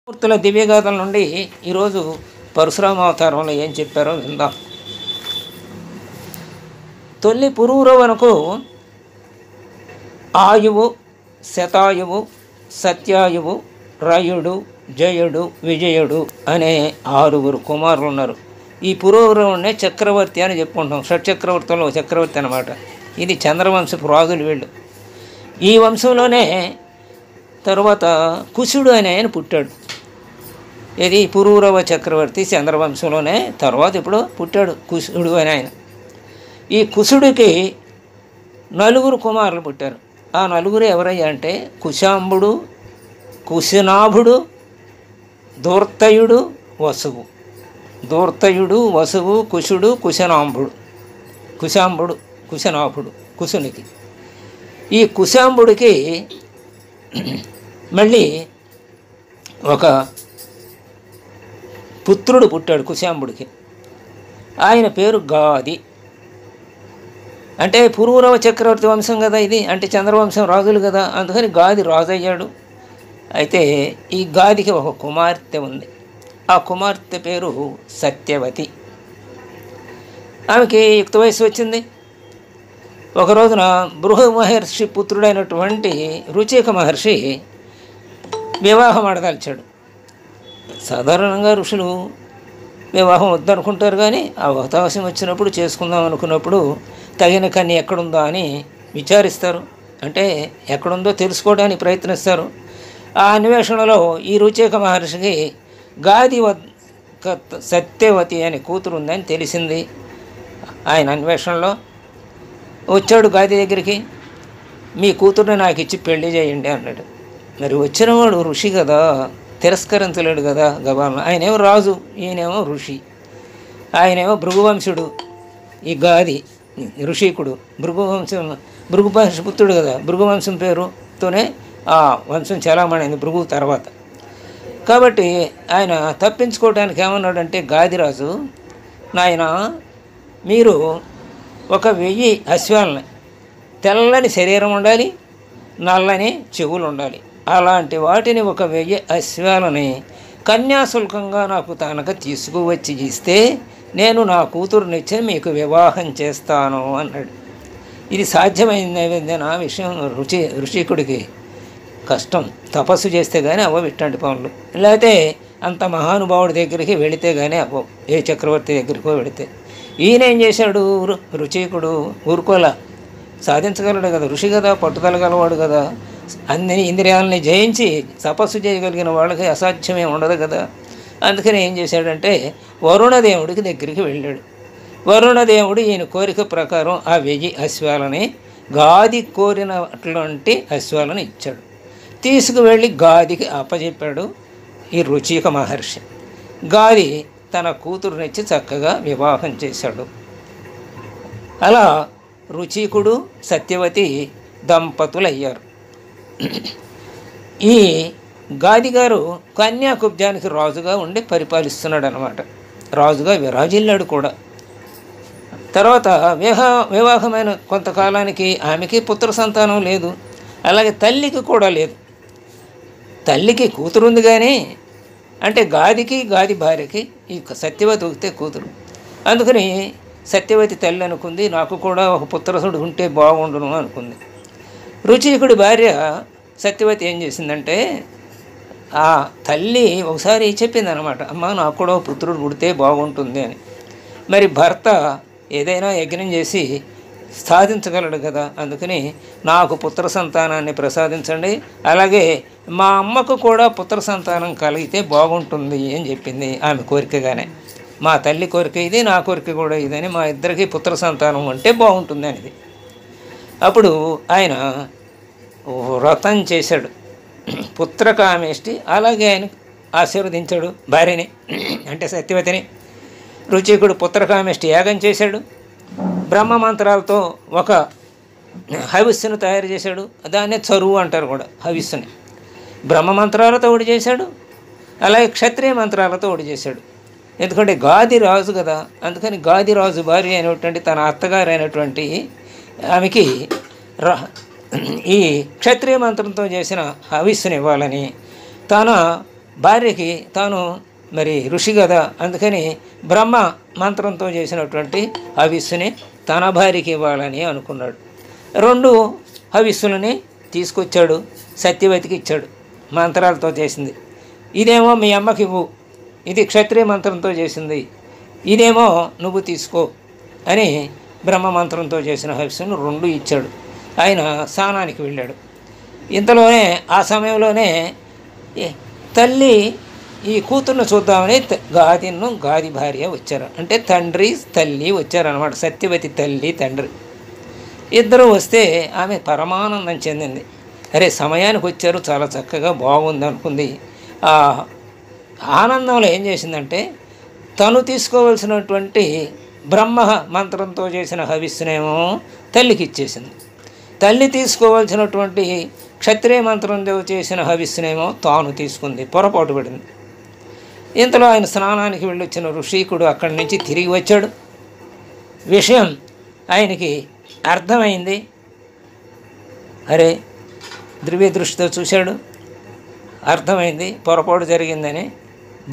మూర్తుల దివ్యగాథల నుండి ఈరోజు పరశురామ అవతారంలో ఏం చెప్పారో విందాం. తొల్లి పురూరవనకు ఆయువు, శతాయువు, సత్యాయువు, రయుడు, జయుడు, విజయుడు అనే 6 కుమారులు ఉన్నారు. ఈ పురూరవునే చక్రవర్తి అని చెప్పుకుంటాం. షట్చక్రవర్తుల్లో చక్రవర్తి అన్నమాట. ఇది చంద్రవంశపు రాజులు వీళ్ళు. ఈ వంశంలోనే తర్వాత కుశుడు అనే ఆయన పుట్టాడు. ఇది పురూరవ చక్రవర్తి చంద్రవంశంలోనే తర్వాత ఇప్పుడు పుట్టాడు కుశుడు అని ఆయన. ఈ కుశుడికి 4 కుమారులు పుట్టారు. ఆ 4 ఎవరయ్యా అంటే కుశాంబుడు, కుశనాభుడు, దూర్తయుడు, వసువు. దూర్తయుడు, వసువు, కుశుడు, కుశనాంబుడు. కుశనాభుడు కుశునికి. ఈ కుశాంబుడికి మళ్ళీ ఒక పుత్రుడు పుట్టాడు కుశాంబుడికి. ఆయన పేరు గాది. అంటే పురూరవ చక్రవర్తి వంశం కదా ఇది, అంటే చంద్రవంశం రాజులు కదా, అందుకని గాది రాజు అయ్యాడు. అయితే ఈ గాదికి ఒక కుమార్తె ఉంది. ఆ కుమార్తె పేరు సత్యవతి. ఆమెకి యుక్త వయసు వచ్చింది. ఒక రోజున బృహ మహర్షి పుత్రుడైనటువంటి రుచిక మహర్షి వివాహం ఆడదలిచాడు. సాధారణంగా ఋషులు వివాహం వద్దనుకుంటారు, కానీ ఆ అవకాశం వచ్చినప్పుడు చేసుకుందాం అనుకున్నప్పుడు తగిన కన్య ఎక్కడుందో అని విచారిస్తారు. అంటే ఎక్కడుందో తెలుసుకోవడానికి ప్రయత్నిస్తారు. ఆ అన్వేషణలో ఈ రుచిక మహర్షికి గాది సత్యవతి అనే కూతురు ఉందని తెలిసింది. ఆయన అన్వేషణలో వచ్చాడు గాది దగ్గరికి. మీ కూతుర్ని నాకు ఇచ్చి పెళ్లి చేయండి అన్నాడు. మరి వచ్చినవాడు ఋషి కదా, తిరస్కరించలేడు కదా గబాలను. ఆయనేమో రాజు, ఈయనేమో ఋషి. ఆయనేమో భృగువంశుడు, ఈ గాది ఋషికుడు. భృగువంశ పుత్రుడు కదా, భృగువంశం పేరుతోనే ఆ వంశం చలామణింది భృగు తర్వాత. కాబట్టి ఆయన తప్పించుకోవడానికి ఏమన్నాడంటే గాదిరాజు, నాయన మీరు ఒక 1000 అశ్వాలని, తెల్లని శరీరం ఉండాలి, నల్లని చెవులు ఉండాలి, అలాంటి వాటిని ఒక 1000 అశ్వాలని కన్యాశుల్కంగా నాకు తనక తీసుకువచ్చి ఇస్తే నేను నా కూతురునిచ్చి మీకు వివాహం చేస్తాను అన్నాడు. ఇది సాధ్యమైంది నా విషయం. ఋషికుడికి కష్టం, తపస్సు చేస్తే కానీ అవ్వవు ఇట్లాంటి పనులు. లేకపోతే అంత మహానుభావుడి దగ్గరికి వెళితే కానీ అవ్వవు, ఏ చక్రవర్తి దగ్గరికో వెళితే. ఈయన ఏం చేశాడు, రుచికుడు ఊరుకోలా. సాధించగలడు కదా, ఋషి కదా, పట్టుదల గలవాడు కదా, అన్ని ఇంద్రియాలని జయించి తపస్సు చేయగలిగిన వాళ్ళకి అసాధ్యమే ఉండదు కదా. అందుకని ఏం చేశాడంటే వరుణదేవుడికి దగ్గరికి వెళ్ళాడు. వరుణదేవుడు ఈయన కోరిక ప్రకారం ఆ 1000 అశ్వాలని, గాది కోరినటువంటి అశ్వాలను ఇచ్చాడు. తీసుకువెళ్ళి గాదికి అప్పచెప్పాడు ఈ రుచిక మహర్షి. గాది తన కూతురునిచ్చి చక్కగా వివాహం చేశాడు. అలా రుచికుడు సత్యవతి దంపతులయ్యారు. ఈ గాదిగారు కన్యాకుబ్జానికి రాజుగా ఉండి పరిపాలిస్తున్నాడు అన్నమాట. రాజుగా విరాజిల్లాడు కూడా. తర్వాత వివాహమైన కొంతకాలానికి ఆమెకి పుత్ర సంతానం లేదు, అలాగే తల్లికి కూడా లేదు. తల్లికి కూతురు ఉంది కానీ, అంటే గాదికి గాది భార్యకి ఈ సత్యవతి ఒకతే కూతురు. అందుకని సత్యవతి తల్లి అనుకుంది, నాకు కూడా ఒక పుత్రసుడు ఉంటే బాగుండును అనుకుంది. రుచికుడి భార్య సత్యవతి ఏం చేసిందంటే ఆ తల్లి ఒకసారి చెప్పింది అనమాట, అమ్మ నాకు కూడా పుత్రుడు పుడితే బాగుంటుంది అని. మరి భర్త ఏదైనా యజ్ఞం చేసి సాధించగలడు కదా, అందుకని నాకు పుత్ర సంతానాన్ని ప్రసాదించండి, అలాగే మా అమ్మకు కూడా పుత్ర సంతానం కలిగితే బాగుంటుంది అని చెప్పింది ఆమె కోరికగానే. మా తల్లి కోరిక ఇది, నా కోరిక కూడా ఇదని, మా ఇద్దరికి పుత్ర సంతానం అంటే బాగుంటుంది అనేది. అప్పుడు ఆయన వ్రతం చేశాడు, పుత్రకామేష్టి. అలాగే ఆయన ఆశీర్వదించాడు భార్యని, అంటే సత్యవతిని. రుచికుడు పుత్రకామేష్టి యాగం చేశాడు. బ్రహ్మ మంత్రాలతో ఒక హవిస్సును తయారు చేశాడు. దాన్నే చరువు అంటారు కూడా, హవిస్సుని. బ్రహ్మ మంత్రాలతో ఒకటి చేశాడు, అలాగే క్షత్రియ మంత్రాలతో ఒకటి చేశాడు. ఎందుకంటే గాది రాజు కదా, అందుకని గాది రాజు భార్య అయినటువంటి తన అత్తగారు అయినటువంటి ఆమెకి ఈ క్షత్రియ మంత్రంతో చేసిన హవిస్సుని ఇవ్వాలని తన భార్యకి తాను మరి ఋషి కదా, అందుకని బ్రహ్మ మంత్రంతో చేసినటువంటి హవిస్సుని తన భార్యకి ఇవ్వాలని అనుకున్నాడు. 2 హవిస్సులని తీసుకొచ్చాడు, సత్యవతికి ఇచ్చాడు, మంత్రాలతో చేసింది. ఇదేమో మీ అమ్మకి ఇవ్వు, ఇది క్షత్రియ మంత్రంతో చేసింది, ఇదేమో నువ్వు తీసుకో అని బ్రహ్మ మంత్రంతో చేసిన హవిస్సును 2 ఇచ్చాడు. ఆయన స్నానానికి వెళ్ళాడు. ఇంతలోనే ఆ సమయంలోనే తల్లి ఈ కూతుర్ను చూద్దామని గాది భార్య వచ్చారు. అంటే తండ్రి తల్లి వచ్చారన్నమాట. సత్యవతి తల్లి తండ్రి ఇద్దరు వస్తే ఆమె పరమానందం చెందింది. అరే సమయానికి వచ్చారు, చాలా చక్కగా బాగుంది అనుకుంది. ఆ ఆనందంలో ఏం చేసిందంటే తను తీసుకోవలసినటువంటి బ్రహ్మ మంత్రంతో చేసిన హవిస్సునేమో తల్లికి ఇచ్చేసింది. తల్లి తీసుకోవాల్సినటువంటి క్షత్రియ మంత్రంతో చేసిన హవిస్సునేమో తాను తీసుకుంది, పొరపాటు పడింది. ఇంతలో ఆయన స్నానానికి వెళ్ళొచ్చిన ఋషికుడు అక్కడి నుంచి తిరిగి వచ్చాడు. విషయం ఆయనకి అర్థమైంది. అరే దివ్య దృష్టితో చూశాడు, అర్థమైంది పొరపాటు జరిగిందని.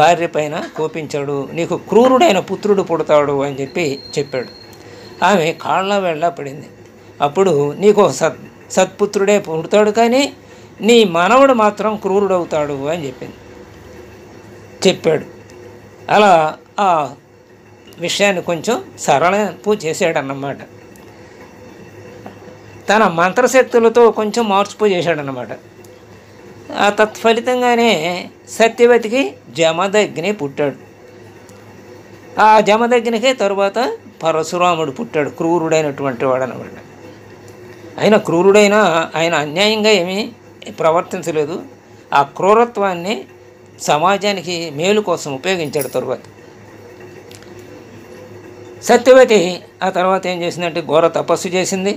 భార్య పైన కోపించాడు. నీకు క్రూరుడైన పుత్రుడు పుడతాడు అని చెప్పాడు. ఆమె కాళ్ళ వెళ్ళ పడింది. అప్పుడు నీకు సత్పుత్రుడే పుడతాడు, కానీ నీ మనవడు మాత్రం క్రూరుడవుతాడు అని చెప్పాడు. అలా ఆ విషయాన్ని కొంచెం సరళింపు చేశాడన్నమాట. తన మంత్రశక్తులతో కొంచెం మార్పు చేశాడన్నమాట. ఆ తత్ఫలితంగానే సత్యవతికి జమదగ్ని పుట్టాడు. ఆ జమదగ్నికే తరువాత పరశురాముడు పుట్టాడు, క్రూరుడైనటువంటి వాడు అన్నమాట. ఆయన క్రూరుడైనా ఆయన అన్యాయంగా ఏమీ ప్రవర్తించలేదు. ఆ క్రూరత్వాన్ని సమాజానికి మేలు కోసం ఉపయోగించాడు. తరువాత సత్యవతి ఆ తర్వాత ఏం చేసిందంటే ఘోర తపస్సు చేసింది.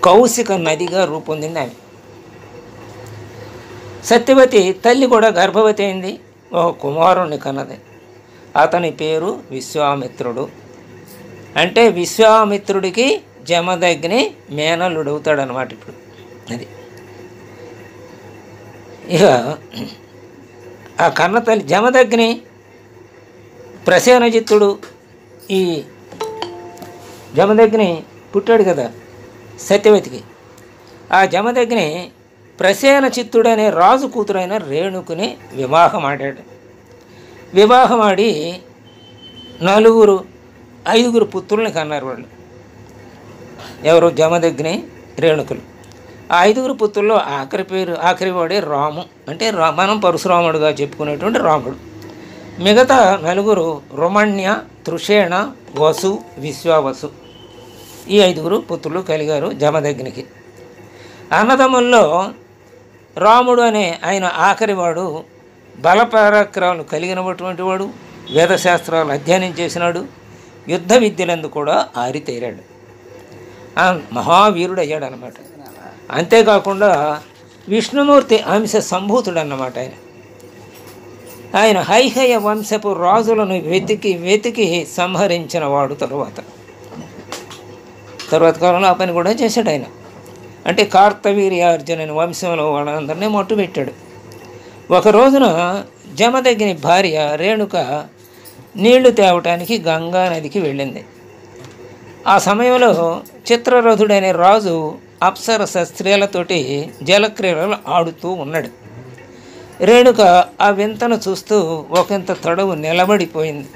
కౌశిక నదిగా రూపొందింది ఆమె. సత్యవతి తల్లి కూడా గర్భవతి అయింది, ఒక కుమారుణ్ణి కన్నది. అతని పేరు విశ్వామిత్రుడు. అంటే విశ్వామిత్రుడికి జమదగ్ని మేనల్లుడు అవుతాడనమాట. ఇప్పుడు అది ఇక ఆ కన్న తల్లి జమదగ్ని ప్రసేనజిత్తుడు. ఈ జమదగ్ని పుట్టాడు కదా సత్యవతికి. ఆ జమదగ్ని ప్రసేనచిత్తుడనే రాజు కూతురైన రేణుకుని వివాహమాడాడు. వివాహమాడి 5 పుత్రుల్ని కన్నారు వాళ్ళు. ఎవరు? జమదగ్ని, రేణుకులు. ఆ 5 పుత్రుల్లో ఆఖరి వాడే రాము. అంటే మనం పరశురాముడుగా చెప్పుకునేటువంటి రాముడు. మిగతా 4 రుమణ్య, తృషేణ, వసు, విశ్వావసు. ఈ 5 పుత్రులు కలిగారు జమదగ్నికి. అన్నదమ్ముల్లో రాముడు అనే ఆయన ఆఖరివాడు బలపరాక్రమాలు కలిగినటువంటి వాడు, వేదశాస్త్రాలు అధ్యయనం చేసినాడు, యుద్ధ విద్యలందు కూడా ఆరితేరాడు, మహావీరుడు అయ్యాడు అన్నమాట. అంతేకాకుండా విష్ణుమూర్తి అంశ సంభూతుడు అన్నమాట. ఆయన హైహయ వంశపు రాజులను వెతికి సంహరించిన వాడు. తరువాత కాలంలో ఆ పని కూడా చేశాడు ఆయన. అంటే కార్తవీర్యార్జునుని వంశంలో వాళ్ళందరినీ మొట్టు పెట్టాడు. ఒక రోజున జమదగ్ని భార్య రేణుక నీళ్లు తేవటానికి గంగా నదికి వెళ్ళింది. ఆ సమయంలో చిత్రరథుడనే రాజు అప్సరస స్త్రీలతోటి జలక్రీడలు ఆడుతూ ఉన్నాడు. రేణుక ఆ వింతను చూస్తూ ఒకంత తడవు నిలబడిపోయింది.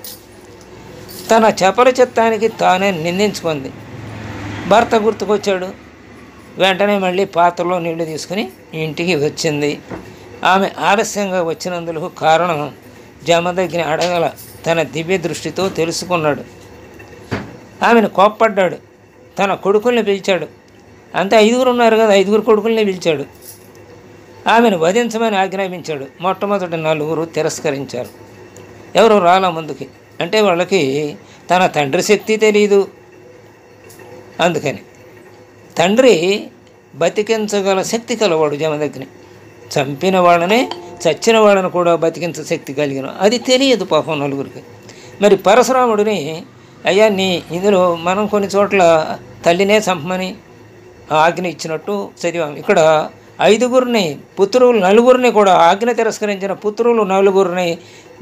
తన చపలచిత్తానికి తానే నిందించుకుంది. భర్త గుర్తుకొచ్చాడు. వెంటనే మళ్ళీ పాత్రలో నీళ్లు తీసుకుని ఇంటికి వచ్చింది. ఆమె ఆలస్యంగా వచ్చినందుకు కారణం జమదగ్ని అడగల తన దివ్య దృష్టితో తెలుసుకున్నాడు. ఆమెను కోప్పడ్డాడు. తన కొడుకుల్ని పిలిచాడు. అంతే 5 ఉన్నారు కదా, 5 కొడుకుల్ని పిలిచాడు. ఆమెను వధించమని ఆజ్ఞాపించాడు. మొట్టమొదటి 4 తిరస్కరించారు. ఎవరు రాలా ముందుకి. అంటే వాళ్ళకి తన తండ్రి శక్తి తెలియదు. అందుకని తండ్రి బతికించగల శక్తి కలవాడు జమదగ్ని. చంపిన వాళ్ళనే, చచ్చిన వాళ్ళని కూడా బతికించ శక్తి కలిగిన అది తెలియదు పాపం 4కి. మరి పరశురాముడిని అయ్యా ఇందులో మనం కొన్ని చోట్ల తల్లినే చంపమని ఆజ్ఞ ఇచ్చినట్టు చదివాం. ఇక్కడ ఐదుగురిని పుత్రులు నలుగురిని కూడా ఆజ్ఞ తిరస్కరించిన పుత్రులు నలుగురిని,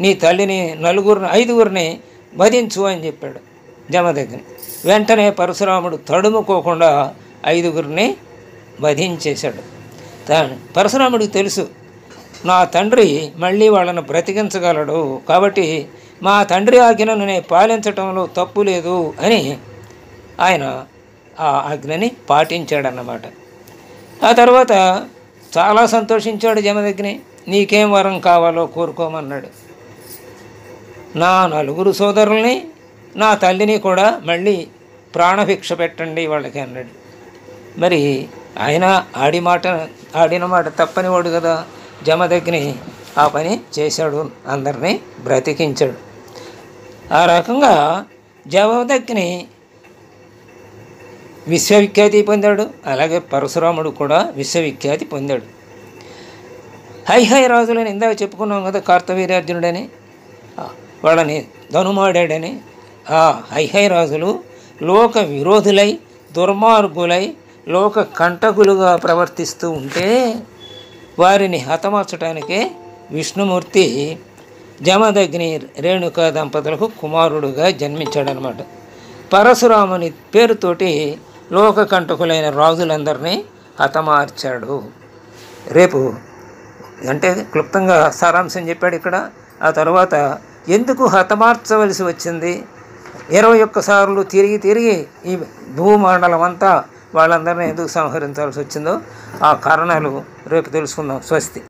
నీ తల్లిని నలుగురిని, ఐదుగురిని వధించు అని చెప్పాడు జమదగ్ని. వెంటనే పరశురాముడు తడుముకోకుండా ఐదుగురిని వధించేశాడు. పరశురాముడికి తెలుసు, నా తండ్రి మళ్ళీ వాళ్ళను బ్రతికించగలడు, కాబట్టి మా తండ్రి ఆజ్ఞను నేను పాలించటంలో తప్పు లేదు అని ఆయన ఆ ఆజ్ఞని పాటించాడన్నమాట. ఆ తర్వాత చాలా సంతోషించాడు జమదగ్ని. నీకేం వరం కావాలో కోరుకోమన్నాడు. నా నలుగురు సోదరుల్ని, నా తల్లిని కూడా మళ్ళీ ప్రాణభిక్ష పెట్టండి వాళ్ళకి అన్నాడు. మరి ఆయన ఆడిన మాట తప్పనివాడు కదా. జమదగ్ని ఆ పని చేశాడు, అందరినీ బ్రతికించాడు. ఆ రకంగా జమదగ్ని విశ్వవిఖ్యాతి పొందాడు. అలాగే పరశురాముడు కూడా విశ్వవిఖ్యాతి పొందాడు. హైహై రాజులని ఇందాక చెప్పుకున్నాం కదా, కార్తవీర్యార్జునుడని, వాళ్ళని ధనుమాడాడని. ఆ హైహై రాజులు లోక విరోధులై, దుర్మార్గులై, లోక కంటకులుగా ప్రవర్తిస్తూ ఉంటే వారిని హతమార్చడానికే విష్ణుమూర్తి జమదగ్ని రేణుకా దంపతులకు కుమారుడుగా జన్మించాడనమాట. పరశురాముని పేరుతోటి లోక కంటకులైన రాజులందరినీ హతమార్చాడు. రేపు అంటే క్లుప్తంగా సారాంశం చెప్పాడు ఇక్కడ. ఆ తర్వాత ఎందుకు హతమార్చవలసి వచ్చింది, 21 సార్లు తిరిగి ఈ భూమండలం అంతా వాళ్ళందరినీ ఎందుకు సంహరించాల్సి వచ్చిందో ఆ కారణాలు రేపు తెలుసుకుందాం. స్వస్తి.